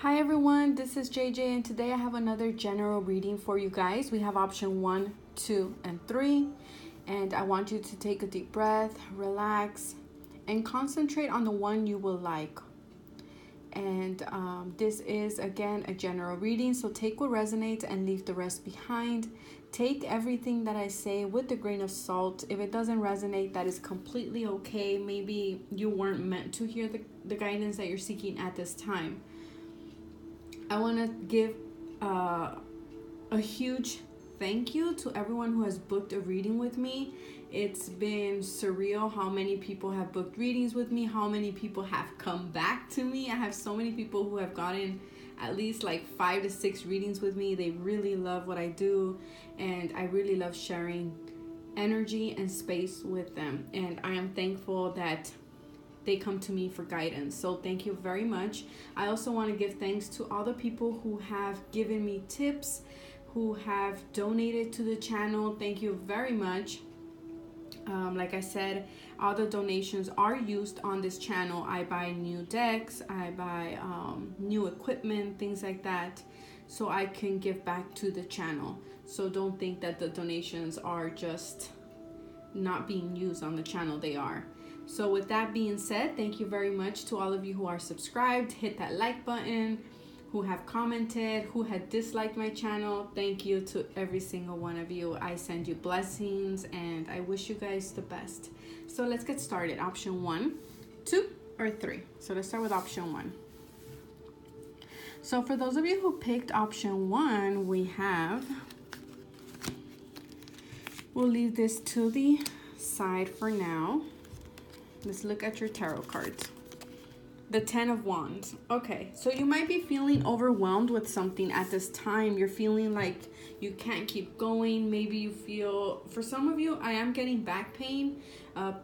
Hi everyone, this is JJ and today I have another general reading for you guys. We have option 1, 2, and 3. And I want you to take a deep breath, relax, and concentrate on the one you will like. And this is again a general reading, so take what resonates and leave the rest behind. Take everything that I say with a grain of salt. If it doesn't resonate, that is completely okay. Maybe you weren't meant to hear the guidance that you're seeking at this time. I want to give a huge thank you to everyone who has booked a reading with me. It's been surreal how many people have booked readings with me, how many people have come back to me. I have so many people who have gotten at least like 5 to 6 readings with me. They really love what I do, and I really love sharing energy and space with them. And I am thankful that they come to me for guidance. So thank you very much. I also want to give thanks to all the people who have given me tips, who have donated to the channel. Thank you very much. Like I said, all the donations are used on this channel. I buy new decks, I buy new equipment, things like that, so I can give back to the channel. So don't think that the donations are just not being used on the channel. They are. So with that being said, thank you very much to all of you who are subscribed. Hit that like button, who have commented, who had disliked my channel. Thank you to every single one of you. I send you blessings and I wish you guys the best. So let's get started. Option 1, 2, or 3. So let's start with option 1. So for those of you who picked option 1, we'll leave this to the side for now. Let's look at your tarot cards. The 10 of Wands. Okay, so you might be feeling overwhelmed with something at this time. You're feeling like you can't keep going. Maybe you feel, for some of you, I am getting back pain,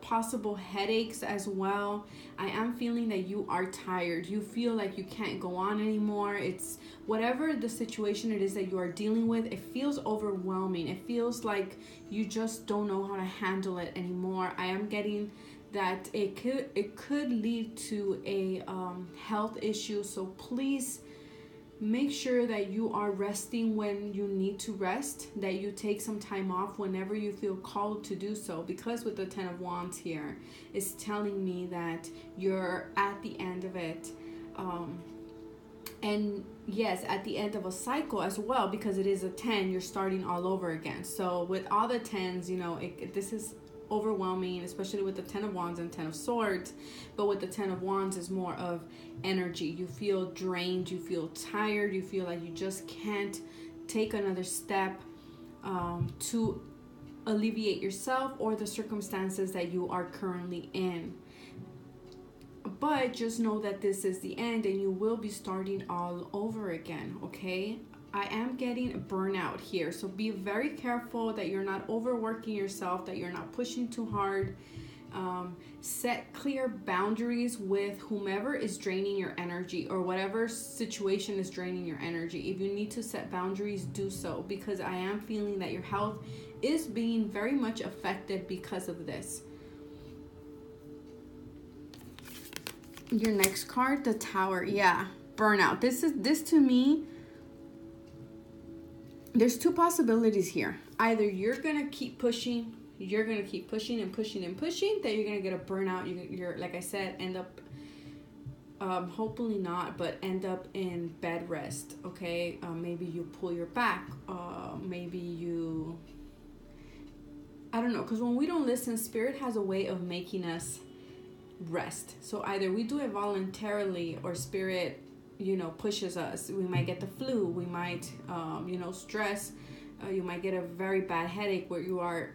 possible headaches as well. I am feeling that you are tired. You feel like you can't go on anymore. It's whatever the situation it is that you are dealing with, it feels overwhelming. It feels like you just don't know how to handle it anymore. I am getting that it could lead to a health issue. So please make sure that you are resting when you need to rest, that you take some time off whenever you feel called to do so, because with the 10 of Wands here, it's telling me that you're at the end of it, and yes, at the end of a cycle as well, because it is a 10, you're starting all over again. So with all the 10s, you know, this is overwhelming, especially with the 10 of Wands and 10 of Swords. But with the 10 of Wands is more of energy. You feel drained, you feel tired, you feel like you just can't take another step to alleviate yourself or the circumstances that you are currently in. But just know that this is the end and you will be starting all over again, okay? I am getting burnout here, so be very careful that you're not overworking yourself, that you're not pushing too hard. Set clear boundaries with whomever is draining your energy or whatever situation is draining your energy. If you need to set boundaries, do so, because I am feeling that your health is being very much affected because of this. Your next card, the Tower. Yeah, burnout. This to me, there's 2 possibilities here. Either you're going to keep pushing, and pushing, that you're going to get a burnout. You're, like I said, end up, hopefully not, but end up in bed rest, okay? Maybe you pull your back. Maybe you, I don't know, because when we don't listen, Spirit has a way of making us rest. So either we do it voluntarily or Spirit, you know, pushes us. We might get the flu, we might stress, you might get a very bad headache where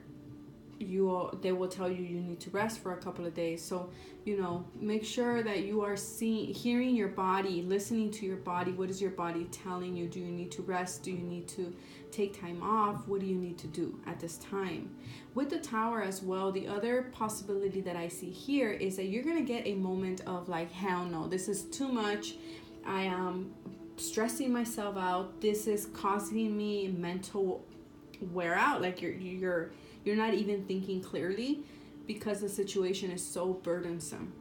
they will tell you need to rest for a couple of days. So, you know, make sure that you are hearing your body, listening to your body. What is your body telling you? Do you need to rest? Do you need to take time off? What do you need to do at this time? With the Tower as well, the other possibility that I see here is that you're going to get a moment of like, hell no, this is too much. I am stressing myself out. This is causing me mental wear out. Like you're not even thinking clearly because the situation is so burdensome.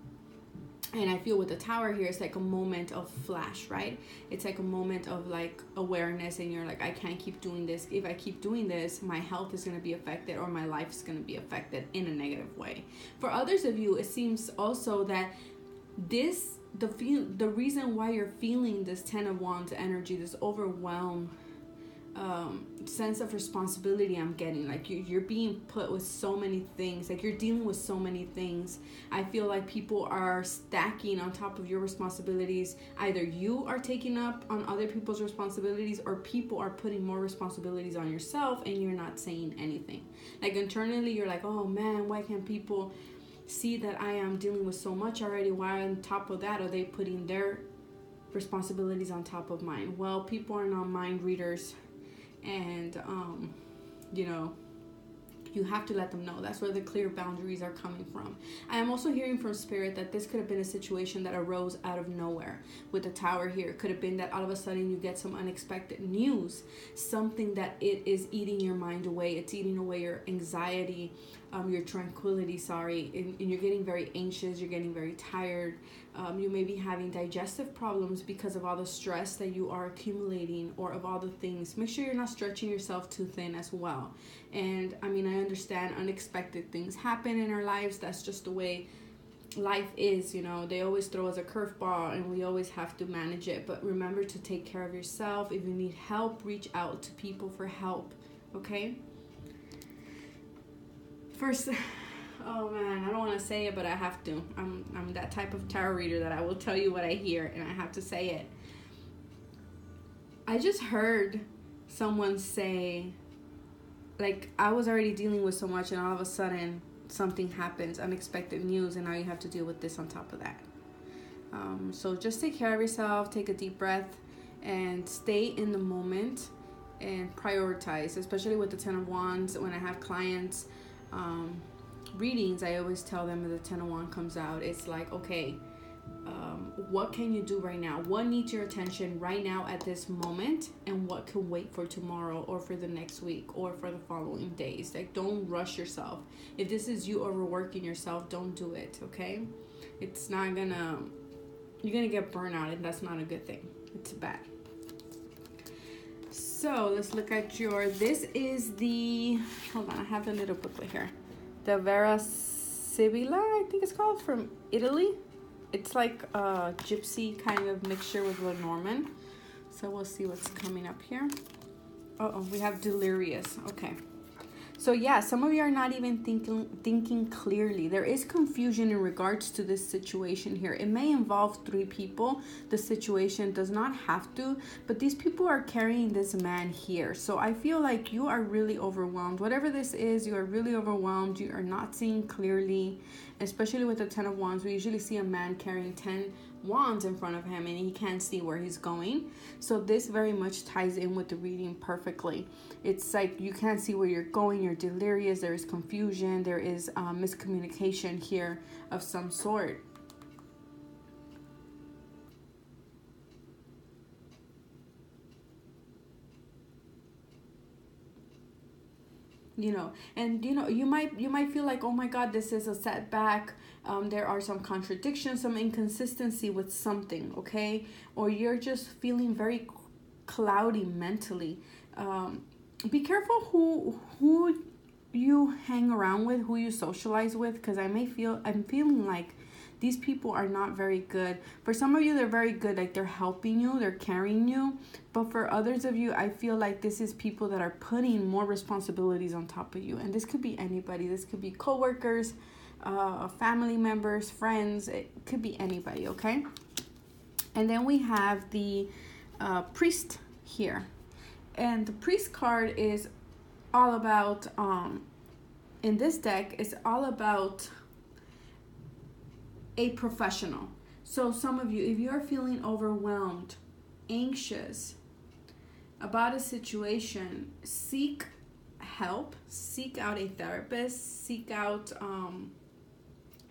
And I feel with the Tower here, it's like a moment of flash, right? It's like a moment of like awareness, and you're like, I can't keep doing this. If I keep doing this, my health is going to be affected, or my life is going to be affected in a negative way. For others of you, it seems also that the reason why you're feeling this Ten of Wands energy, this overwhelm, sense of responsibility I'm getting, like you're being put with so many things, like you're dealing with so many things. I feel like people are stacking on top of your responsibilities. Either you are taking up on other people's responsibilities, or people are putting more responsibilities on yourself and you're not saying anything. Like internally you're like, oh man, why can't people see that I am dealing with so much already? Why on top of that are they putting their responsibilities on top of mine? Well, people are not mind readers, and you know, you have to let them know. That's where the clear boundaries are coming from. I am also hearing from Spirit that this could have been a situation that arose out of nowhere. With the Tower here, it could have been that all of a sudden you get some unexpected news, something that it is eating your mind away. It's eating away your anxiety, your tranquility, and you're getting very anxious, you're getting very tired. You may be having digestive problems because of all the stress that you are accumulating, or of all the things. Make sure you're not stretching yourself too thin as well. And I mean, I understand unexpected things happen in our lives. That's just the way life is, you know. They always throw us a curveball and we always have to manage it. But remember to take care of yourself. If you need help, reach out to people for help, okay? First, oh man, I don't want to say it, but I have to. I'm that type of tarot reader that I will tell you what I hear and I have to say it. I just heard someone say, like, I was already dealing with so much and all of a sudden something happens, unexpected news, and now you have to deal with this on top of that. So just take care of yourself, take a deep breath, and stay in the moment and prioritize, especially with the Ten of Wands. When I have clients readings, I always tell them when the Ten of Wands comes out, it's like, okay, what can you do right now? What needs your attention right now at this moment, and what can wait for tomorrow, or for the next week, or for the following days? Like, don't rush yourself. If this is you overworking yourself, don't do it, okay? It's not gonna, you're gonna get burnout, and that's not a good thing. It's bad. So let's look at this is the, hold on, I have the little booklet here. The Vera Sibilla, I think it's called, from Italy. It's like a gypsy kind of mixture with Lenormand. So we'll see what's coming up here. Uh-oh, we have delirious. Okay. So yeah, some of you are not even thinking clearly. There is confusion in regards to this situation here. It may involve 3 people. The situation does not have to, but these people are carrying this man here. So I feel like you are really overwhelmed. Whatever this is, you are really overwhelmed. You are not seeing clearly, especially with the Ten of Wands. We usually see a man carrying 10 wands in front of him and he can't see where he's going. So this very much ties in with the reading perfectly. It's like you can't see where you're going, you're delirious, there is confusion, there is miscommunication here of some sort. You might feel like, oh my God, this is a setback. There are some contradictions, some inconsistency with something, okay? Or you're just feeling very cloudy mentally. Be careful who you hang around with, who you socialize with, because I'm feeling like these people are not very good. For some of you, they're very good, like they're helping you, they're carrying you. But for others of you, I feel like this is people that are putting more responsibilities on top of you. And this could be anybody. This could be coworkers, family members, friends. It could be anybody, okay? And then we have the priest here. And the priest card is all about, in this deck, it's all about a professional. So some of you, if you are feeling overwhelmed, anxious about a situation, seek help, seek out a therapist, seek out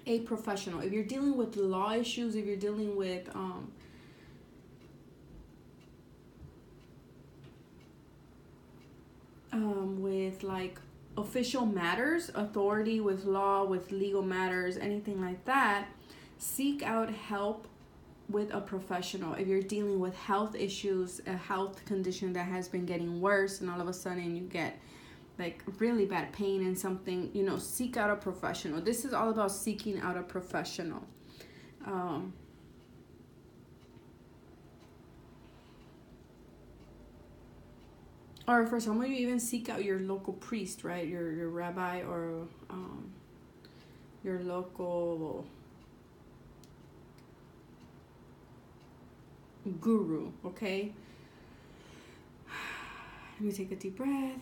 a professional. If you're dealing with law issues, if you're dealing with like official matters, authority with law, with legal matters, anything like that, seek out help with a professional. If you're dealing with health issues, a health condition that has been getting worse, and all of a sudden you get like really bad pain and something, you know, seek out a professional. This is all about seeking out a professional. Or for some of you, even seek out your local priest, right? Your rabbi, or your local guru, okay? Let me take a deep breath.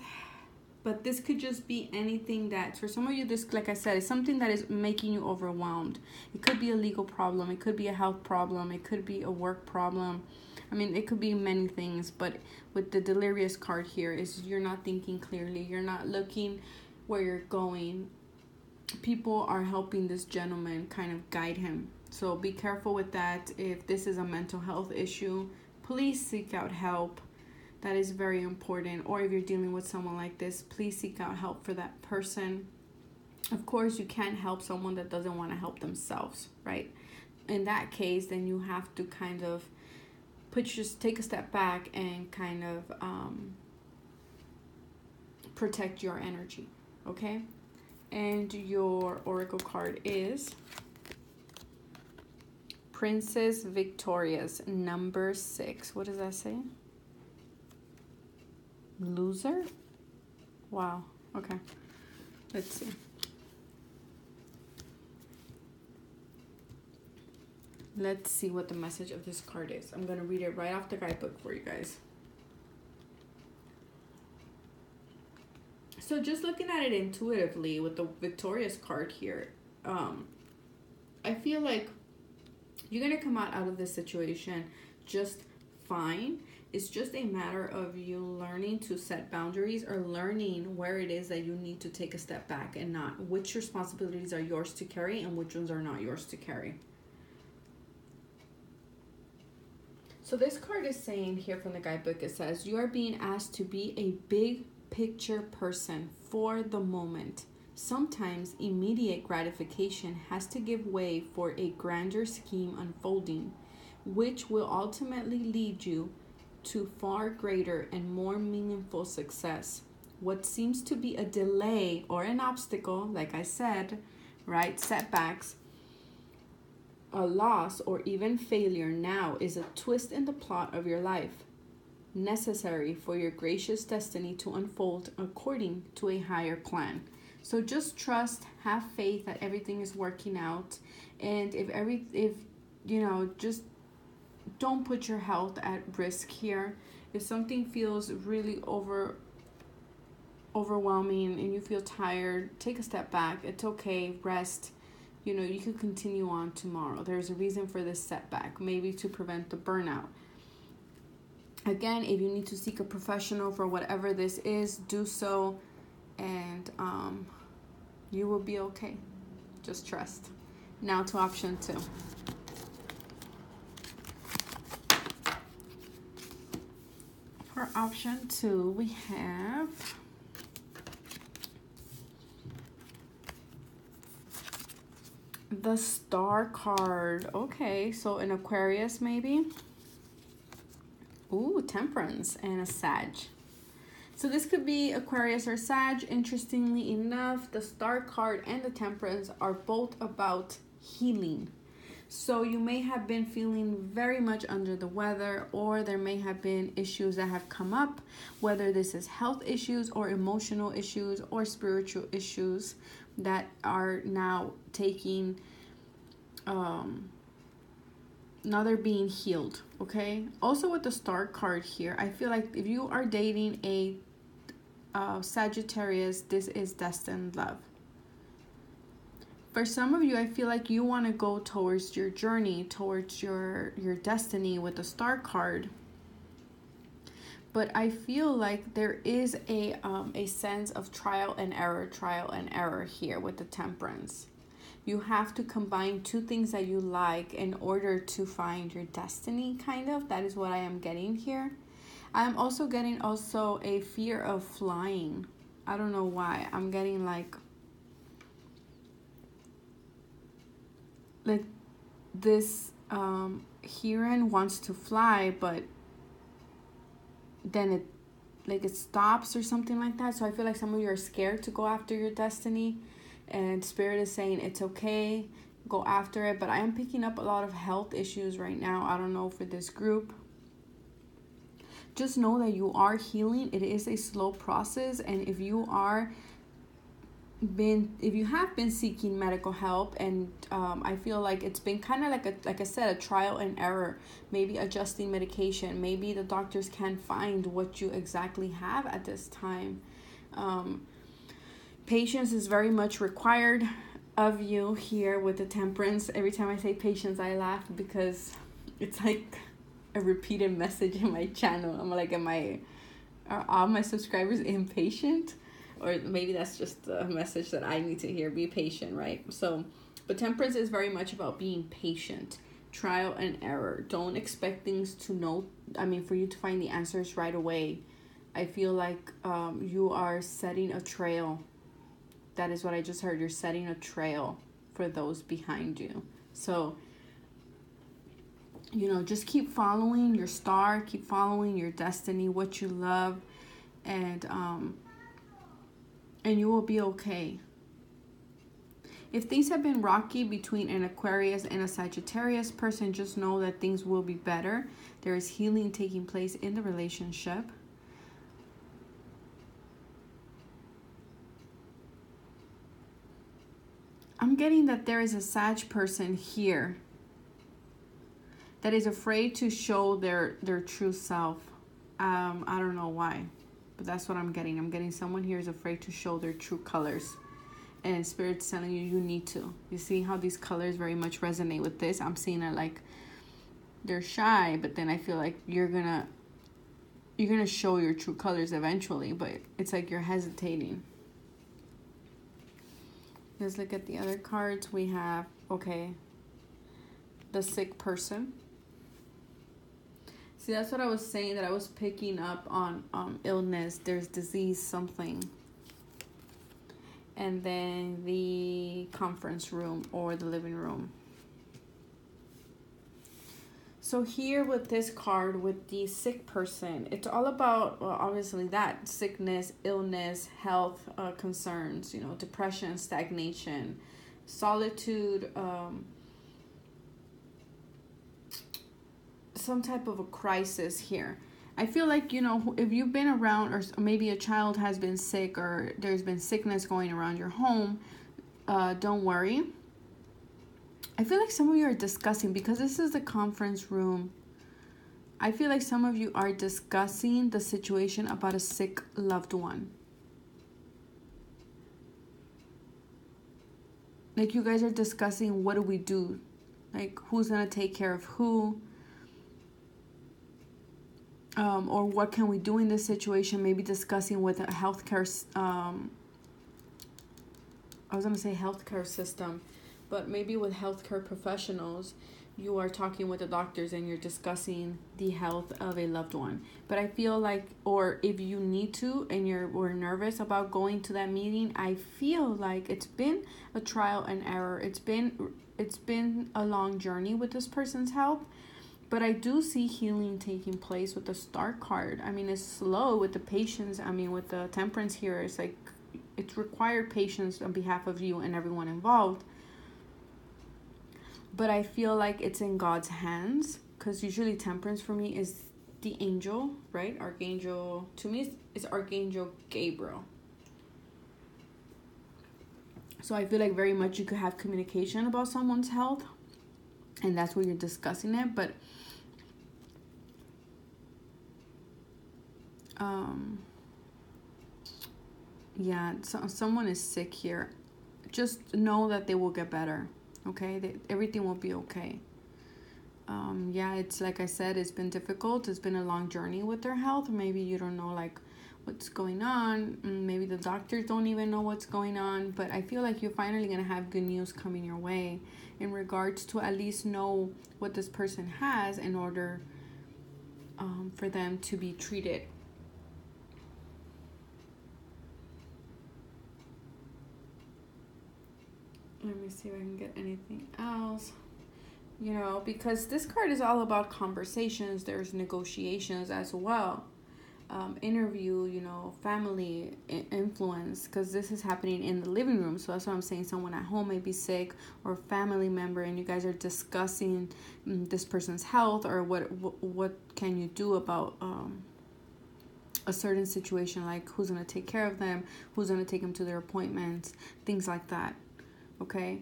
But this could just be anything that, for some of you, this, like I said, is something that is making you overwhelmed. It could be a legal problem. It could be a health problem. It could be a work problem. I mean, it could be many things. But with the delirious card here, is you're not thinking clearly. You're not looking where you're going. People are helping this gentleman kind of guide him. So be careful with that. If this is a mental health issue, please seek out help. That is very important. Or if you're dealing with someone like this, please seek out help for that person. Of course, you can't help someone that doesn't want to help themselves, right? In that case, then you have to kind of take a step back and kind of protect your energy, okay? And your oracle card is Princess Victorious, number 6. What does that say? Loser? Wow. Okay. Let's see. Let's see what the message of this card is. I'm going to read it right off the guidebook for you guys. So just looking at it intuitively with the Victorious card here, I feel like you're going to come out of this situation just fine. It's just a matter of you learning to set boundaries, or learning where it is that you need to take a step back, and not which responsibilities are yours to carry and which ones are not yours to carry. So this card is saying here from the guidebook, it says, you are being asked to be a big picture person for the moment. Sometimes immediate gratification has to give way for a grander scheme unfolding, which will ultimately lead you to far greater and more meaningful success. What seems to be a delay or an obstacle, like I said, right, setbacks, a loss, or even failure now is a twist in the plot of your life, necessary for your gracious destiny to unfold according to a higher plan. So just trust, have faith that everything is working out, and if you know, just don't put your health at risk here. If something feels really overwhelming and you feel tired, take a step back. It's okay. Rest. You know, you could continue on tomorrow. There's a reason for this setback, maybe to prevent the burnout. Again, if you need to seek a professional for whatever this is, do so, and you will be okay. Just trust. Now to option 2. For option 2, we have the Star card. Okay, so an Aquarius maybe. Ooh, Temperance and a Sag. So this could be Aquarius or Sag. Interestingly enough, the Star card and the Temperance are both about healing. So you may have been feeling very much under the weather, or there may have been issues that have come up, whether this is health issues or emotional issues or spiritual issues that are now taking, now they're being healed, okay? Also with the Star card here, I feel like if you are dating a Sagittarius, this is destined love. For some of you, I feel like you want to go towards your journey, towards your destiny with the Star card. But I feel like there is a sense of trial and error here with the Temperance. You have to combine two things that you like in order to find your destiny, kind of. That is what I am getting here. I'm also getting a fear of flying. I don't know why. I'm getting like this heron wants to fly, but then it stops or something like that. So I feel like some of you are scared to go after your destiny, and Spirit is saying it's okay, go after it. But I am picking up a lot of health issues right now. I don't know for this group. Just know that you are healing. It is a slow process, and if you have been seeking medical help, and I feel like it's been kind of like I said, a trial and error, maybe adjusting medication, maybe the doctors can't find what you exactly have at this time. Patience is very much required of you here with the Temperance. Every time I say patience, I laugh because it's like a repeated message in my channel. I'm like, are all my subscribers impatient? Or maybe that's just a message that I need to hear. Be patient, right? So, but Temperance is very much about being patient. Trial and error. Don't expect things for you to find the answers right away. I feel like you are setting a trail. That is what I just heard. You're setting a trail for those behind you. So, just keep following your star. Keep following your destiny, what you love. And you will be okay. If things have been rocky between an Aquarius and a Sagittarius person, just know that things will be better. There is healing taking place in the relationship. I'm getting that there is a Sag person here that is afraid to show their true self. I don't know why, but that's what I'm getting. I'm getting someone here is afraid to show their true colors. And Spirit's telling you need to. You see how these colors very much resonate with this? I'm seeing it like they're shy, but then I feel like you're gonna show your true colors eventually, but it's like you're hesitating. Let's look at the other cards. We have, the sick person. See, that's what I was saying, that I was picking up on illness. There's disease, something. And then the conference room or the living room. So here with this card, with the sick person, it's all about, well, obviously that sickness, illness, health concerns, depression, stagnation, solitude, some type of a crisis here. I feel like, if you've been around, or maybe a child has been sick, or there's been sickness going around your home, don't worry. I feel like some of you are discussing, because this is the conference room. I feel like some of you are discussing the situation about a sick loved one. Like you guys are discussing, what do we do? Like who's going to take care of who? Or what can we do in this situation? Maybe discussing with a healthcare, I was going to say healthcare system, but maybe with healthcare professionals, you are talking with the doctors and you're discussing the health of a loved one. But I feel like, or if you need to and we're nervous about going to that meeting, I feel like it's been a trial and error. It's been a long journey with this person's health. But I do see healing taking place with the Star card. I mean, it's slow with the patience. I mean, with the Temperance here, it's like it's required patience on behalf of you and everyone involved. But I feel like it's in God's hands, because usually Temperance for me is the angel, right? Archangel, to me, it's Archangel Gabriel. So I feel like very much you could have communication about someone's health, and that's where you're discussing it. But yeah, so someone is sick here. Just know that they will get better, okay? Everything will be okay. Yeah, it's like I said, it's been difficult. It's been a long journey with their health. Maybe you don't know like what's going on. Maybe the doctors don't even know what's going on. But I feel like you're finally going to have good news coming your way in regards to at least know what this person has in order for them to be treated. Let me see if I can get anything else. you know, because this card is all about conversations. There's negotiations as well. Interview, you know, family influence, because this is happening in the living room. So that's what I'm saying. Someone at home may be sick, or a family member, and you guys are discussing this person's health, or what can you do about a certain situation, like who's going to take care of them, who's going to take them to their appointments, things like that. Okay.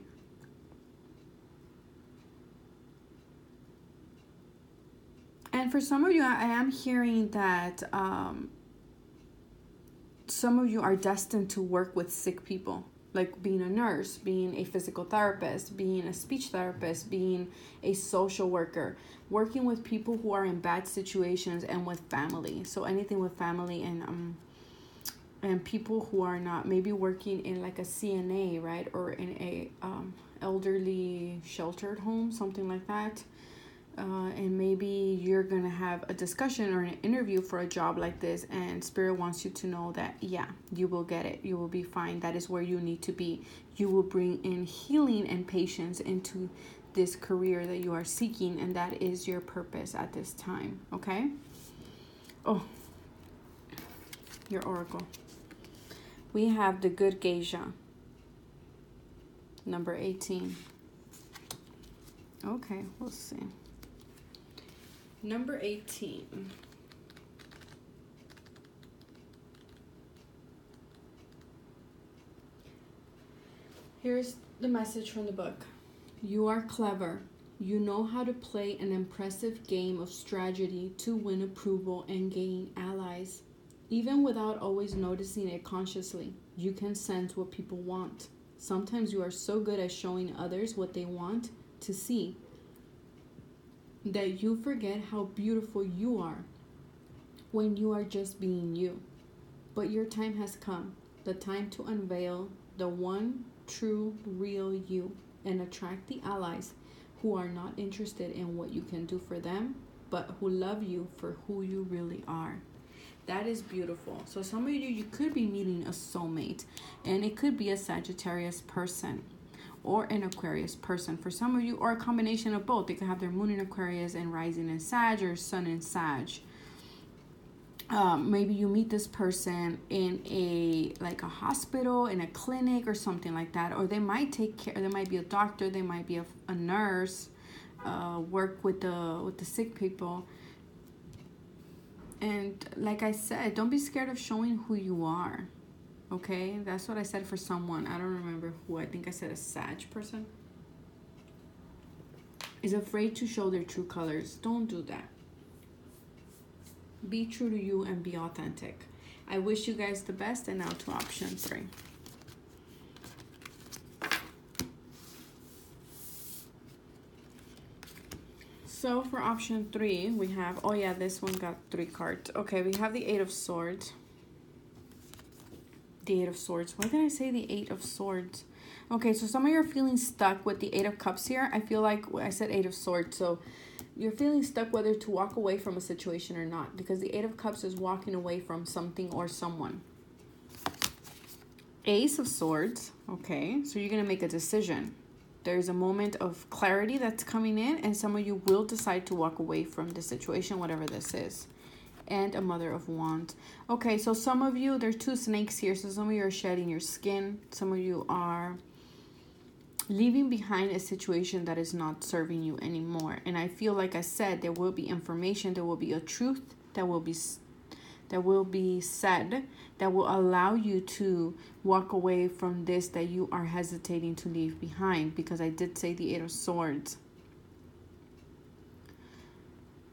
And for some of you, I am hearing that some of you are destined to work with sick people, like being a nurse, being a physical therapist, being a speech therapist, being a social worker, working with people who are in bad situations, and with family. So anything with family and people who are not, maybe working in like a CNA, right, or in a elderly sheltered home, something like that. And maybe you're going to have a discussion or an interview for a job like this, and Spirit wants you to know that, yeah, you will get it. You will be fine. That is where you need to be. You will bring in healing and patience into this career that you are seeking, and that is your purpose at this time, okay? Oh, your oracle. We have the Good Geisha, number 18. Okay, we'll see. Number 18. Here's the message from the book. You are clever. You know how to play an impressive game of strategy to win approval and gain allies. Even without always noticing it consciously, you can sense what people want. Sometimes you are so good at showing others what they want to see that you forget how beautiful you are when you are just being you. But your time has come, the time to unveil the one true, real you, and attract the allies who are not interested in what you can do for them, but who love you for who you really are. That is beautiful. So some of you could be meeting a soulmate, and it could be a Sagittarius person or an Aquarius person for some of you, or a combination of both. They could have their moon in Aquarius and rising in Sag, or sun in Sag. Maybe you meet this person in a hospital, in a clinic, or something like that. Or they might take care. They might be a doctor. They might be a nurse. Work with the sick people. And like I said, don't be scared of showing who you are. Okay, that's what I said for someone. I don't remember who. I think I said a Sag person is afraid to show their true colors. Don't do that. Be true to you and be authentic. I wish you guys the best. And now to option 3. So for option 3, we have, oh yeah, this one got 3 cards. Okay, we have the 8 of Swords. The 8 of Swords. Why did I say the 8 of Swords? Okay, so some of you are feeling stuck with the 8 of Cups here. I feel like I said 8 of Swords, so you're feeling stuck whether to walk away from a situation or not, because the 8 of Cups is walking away from something or someone. Ace of Swords. Okay, so you're going to make a decision. There's a moment of clarity that's coming in, and some of you will decide to walk away from the situation, whatever this is. And a Mother of Wands. Okay, so some of you, there's 2 snakes here. So some of you are shedding your skin. Some of you are leaving behind a situation that is not serving you anymore. And I feel like I said, there will be information, there will be a truth that will be said that will allow you to walk away from this that you are hesitating to leave behind, because I did say the 8 of Swords.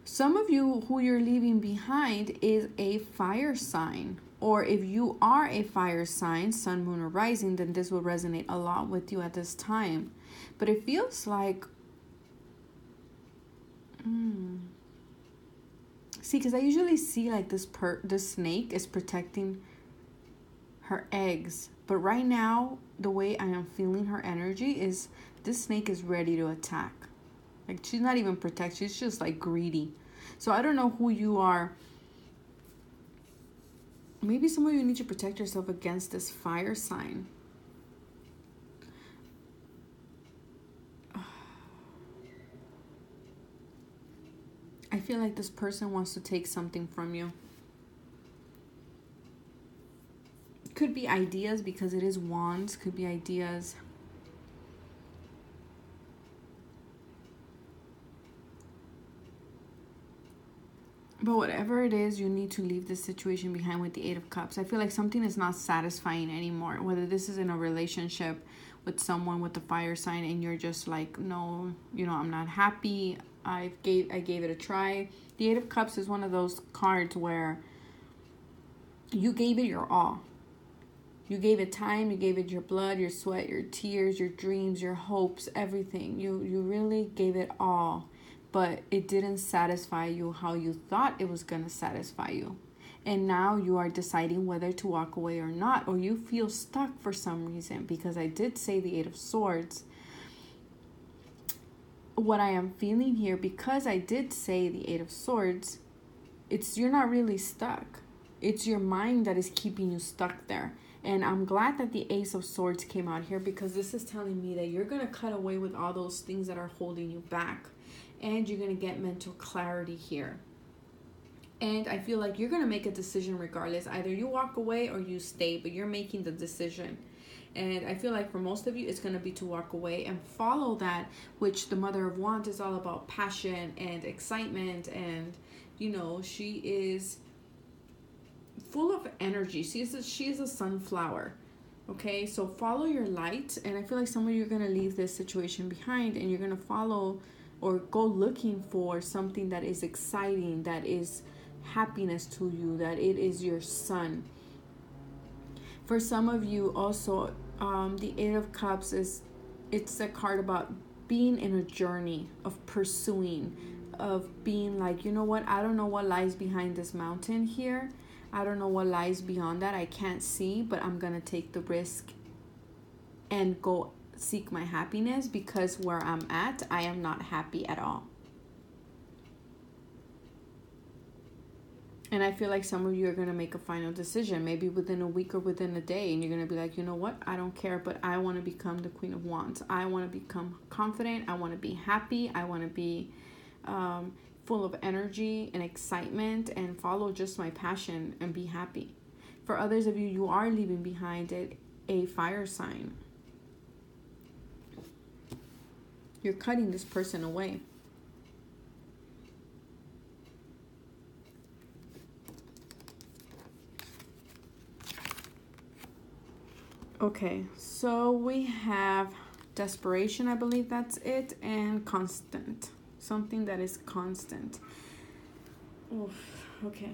Some of you who you're leaving behind is a fire sign, or if you are a fire sign, sun, moon, or rising, then this will resonate a lot with you at this time. But it feels like see, because I usually see like this snake is protecting her eggs, but right now the way I am feeling her energy is this snake is ready to attack. Like, she's not even protect, she's just like greedy. So I don't know who you are. Maybe some of you need to protect yourself against this fire sign. feel like this person wants to take something from you. Could be ideas, because it is wands. Could be ideas. But whatever it is, you need to leave this situation behind with the Eight of Cups. I feel like something is not satisfying anymore. Whether this is in a relationship with someone with the fire sign and you're just like, no, you know, I'm not happy. I gave it a try. The Eight of Cups is one of those cards where you gave it your all. You gave it time, you gave it your blood, your sweat, your tears, your dreams, your hopes, everything. You really gave it all. But it didn't satisfy you how you thought it was going to satisfy you. And now you are deciding whether to walk away or not, or you feel stuck for some reason, because I did say the Eight of Swords. What I am feeling here, because I did say the Eight of Swords, you're not really stuck. It's your mind that is keeping you stuck there. And I'm glad that the Ace of Swords came out here, because this is telling me that you're going to cut away with all those things that are holding you back. And you're going to get mental clarity here. And I feel like you're going to make a decision regardless. Either you walk away or you stay, but you're making the decision. And I feel like for most of you, it's going to be to walk away and follow that, which the Mother of Wands is all about passion and excitement. And, you know, she is full of energy. She is a sunflower. Okay, so follow your light. And I feel like some of you are going to leave this situation behind, and you're going to follow or go looking for something that is exciting, that is happiness to you, that it is your sun. For some of you also, the Eight of Cups it's a card about being in a journey of pursuing, of being like, you know what, I don't know what lies behind this mountain here. I don't know what lies beyond that. I can't see, but I'm going to take the risk and go seek my happiness, because where I'm at, I am not happy at all. And I feel like some of you are going to make a final decision, maybe within a week or within a day, and you're going to be like, you know what, I don't care, but I want to become the Queen of Wands. I want to become confident. I want to be happy. I want to be full of energy and excitement and follow just my passion and be happy. For others of you, you are leaving behind a fire sign. You're cutting this person away. Okay, so we have desperation, I believe that's it, and constant. Something that is constant. Oof, okay.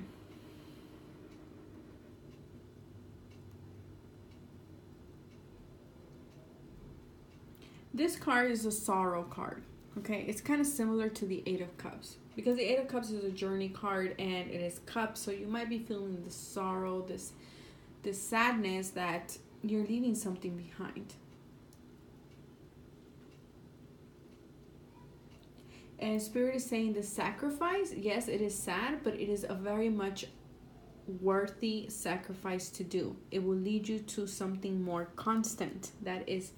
This card is a sorrow card, okay? It's kind of similar to the Eight of Cups, because the Eight of Cups is a journey card and it is cups, so you might be feeling this sorrow, this sadness that you're leaving something behind. And Spirit is saying the sacrifice, yes, it is sad, but it is a very much worthy sacrifice to do. It will lead you to something more constant. That is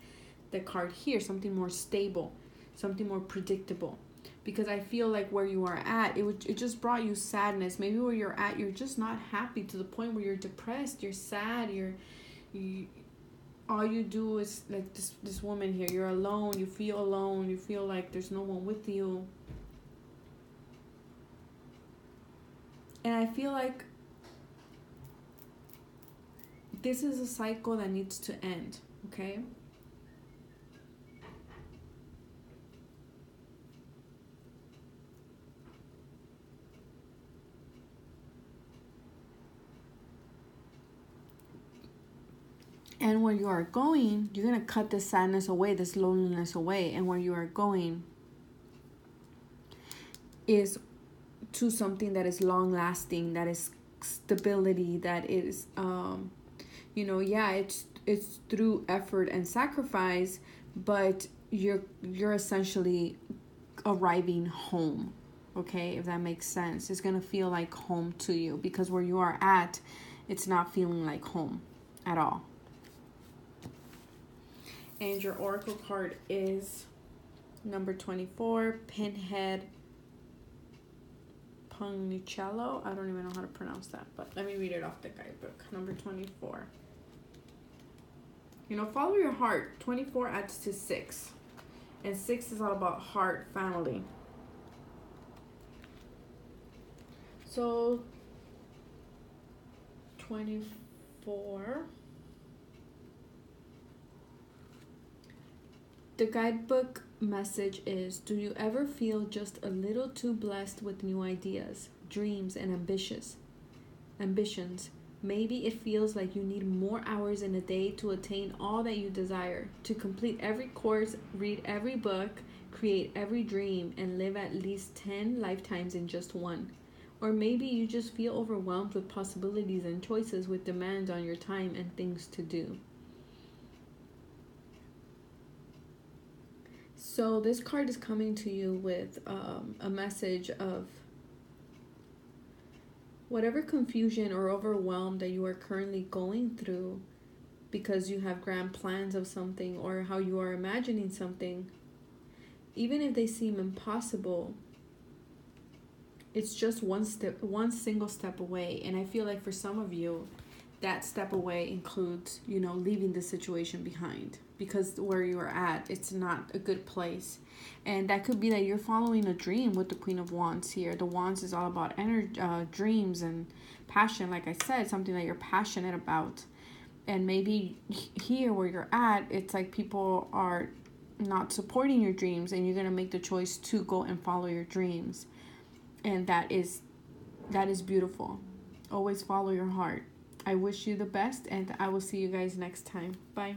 the card here, something more stable, something more predictable. Because I feel like where you are at, it just brought you sadness. Maybe where you're at, you're just not happy, to the point where you're depressed, you're sad, all you do is like this woman here, you're alone, you feel like there's no one with you. And I feel like this is a cycle that needs to end, okay? And where you are going, you're going to cut this sadness away, this loneliness away. And where you are going is to something that is long lasting, that is stability, that is, it's through effort and sacrifice, but you're essentially arriving home. Okay, if that makes sense. It's going to feel like home to you, because where you are at, it's not feeling like home at all. And your oracle card is number 24, Pinhead, Punicello. I don't even know how to pronounce that, but let me read it off the guidebook. Number 24. You know, follow your heart. 24 adds to 6. And 6 is all about heart, family. So, 24. The guidebook message is, do you ever feel just a little too blessed with new ideas, dreams, and ambitions? Maybe it feels like you need more hours in a day to attain all that you desire, to complete every course, read every book, create every dream, and live at least 10 lifetimes in just one. Or maybe you just feel overwhelmed with possibilities and choices, with demands on your time and things to do. So this card is coming to you with a message of whatever confusion or overwhelm that you are currently going through because you have grand plans of something or how you are imagining something. Even if they seem impossible, it's just one single step away. And I feel like for some of you, that step away includes, you know, leaving the situation behind, because where you are at, it's not a good place. And that could be that you're following a dream with the Queen of Wands here. The Wands is all about dreams and passion. Like I said, something that you're passionate about. And maybe here where you're at, it's like people are not supporting your dreams, and you're going to make the choice to go and follow your dreams. And that is beautiful. Always follow your heart. I wish you the best, and I will see you guys next time. Bye.